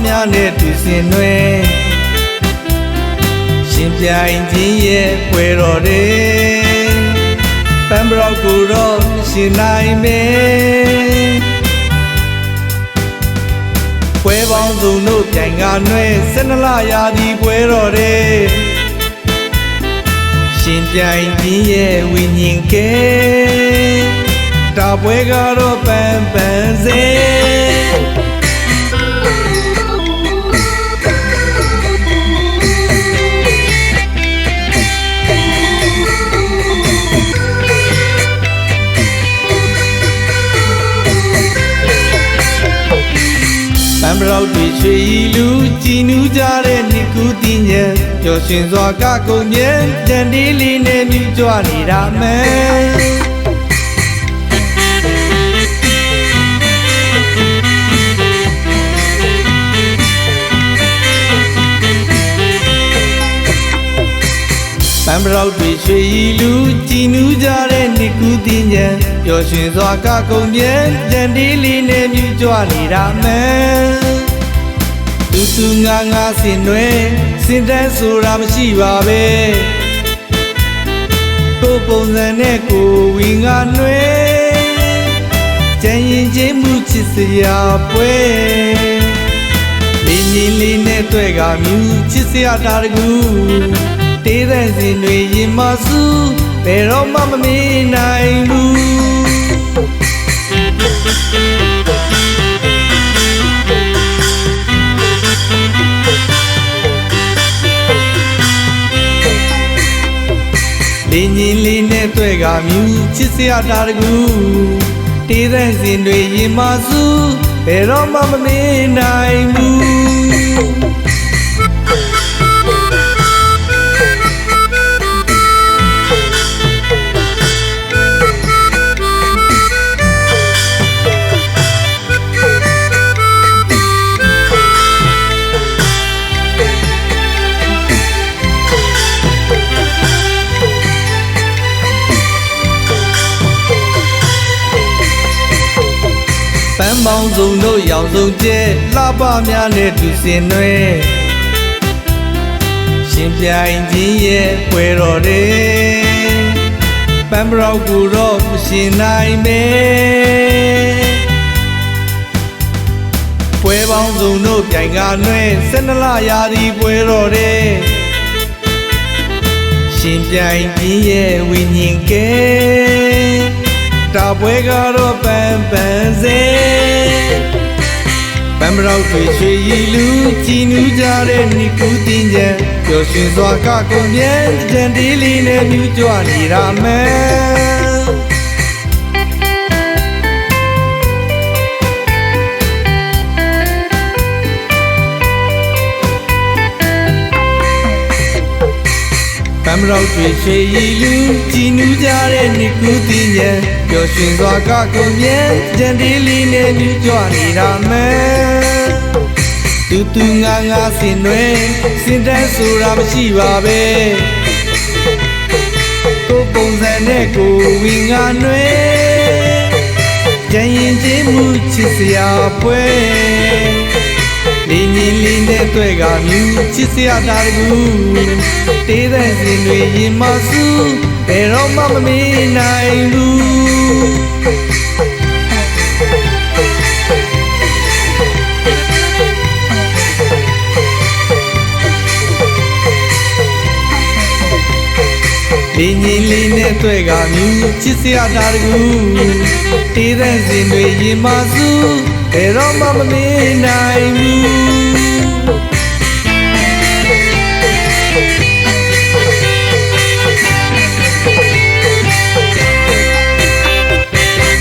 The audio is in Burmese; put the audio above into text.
များနဲ့တူစင်တွင်ရှင်ပြိုင်ခြင်းရဲ့ပွဲတော်တွေပန်းပရောက်ကိုတော့ရှင်နိုင်မယ်ပွဲပေါင်းစုံတို့ပြိုင်ကနွဲ12လရာသီပွဲတော်တွေရှင်ပြိုင်ခြင်းရဲ့ဝိညာဉ်ကဲတာပွဲကတော့ပန်းပန်းစေပန်းပရောက်တွေချွေလူကြည်နူးကြတဲ့နှစ်ကူးတင်ညံပျော်ရွှင်စွာကကုန်မြဲတန်တီးလေးနဲ့မြူကြွနေတာမယ်ပန်းပရောက်တွေချွေလူကြည်နူးကြတဲ့နှစ်ကူးတင်ညံပျော်ရွှင်စွာကကုန်မြဲတန်တီးလေးနဲ့မြူကြွနေတာမယ်သူငါငါစင်တွေစင်တန်းဆိုတာမရှိပါပဲကိုပုံစံနဲ့ကိုဝီငါနှွေကြံရင်ချင်းမှုချစ်စရာပွဲလေးကြီးလေးနဲ့တွေ့ကမြူချစ်စရာတာတကူတေးတဲ့စင်တွေရင်မဆူဘယ်တော့မှမမေ့နိုင်ဘူးလေးကြီးလေးနဲ့တွေ့ကမြူချစ်စရာတာတကူတေးတဲ့စင်တွေရင်မဆူဘယ်တော့မှမမေ့နိုင်ဘူးပန်းပေါင်းစုံတို့ရောင်စုံကျဲလှပများနဲ့တူစင်တွင်ရှင်ပြိုင်ခြင်းရဲ့ပွဲတော်တွေပန်းပရောက်ကိုတော့မရှင်နိုင်မယ်ပွဲပေါင်းစုံတို့ပြိုင်ကနွဲ12လရာသီပွဲတော်တွေရှင်ပြိုင်ခြင်းရဲ့ဝိညာဉ်ကဲတာပွဲကတော့ပန်းပန်းစေပန်းပရောက်တွေချွေလူကြည်နူးကြတဲ့နှစ်ကူးတင်ညံပျော်ရွှင်စွာကကုန်မြဲတန်တီးလေးနဲ့မြူကြွနေတာမယ်ပန်းပရောက်တွေချွေလူကြည်နူးကြတဲ့နှစ်ကူးတင်ညံပျော်ရွှင်စွာကကုန်မြဲတန်တီးလေးနဲ့မြူကြွနေတာမယ်သူငါငါစင်တွေစင်တန်းဆိုတာမရှိပါပဲကိုပုံစံနဲ့ကိုဝီငါနှွေကြံရင်ချင်းမှုချစ်စရာပွဲလေးကြီးလေးနဲ့တွေ့ကမြူချစ်စရာတာတကူတေးတဲ့စင်တွေရင်မဆူဘယ်တော့မှမမေ့နိုင်ဘူးလေးကြီးလေးနဲ့တွေ့ကမြူချစ်စရာတာတကူတေးတဲ့စင်တွေရင်မဆူဘယ်တော့မှမမေ့နိုင်ဘူး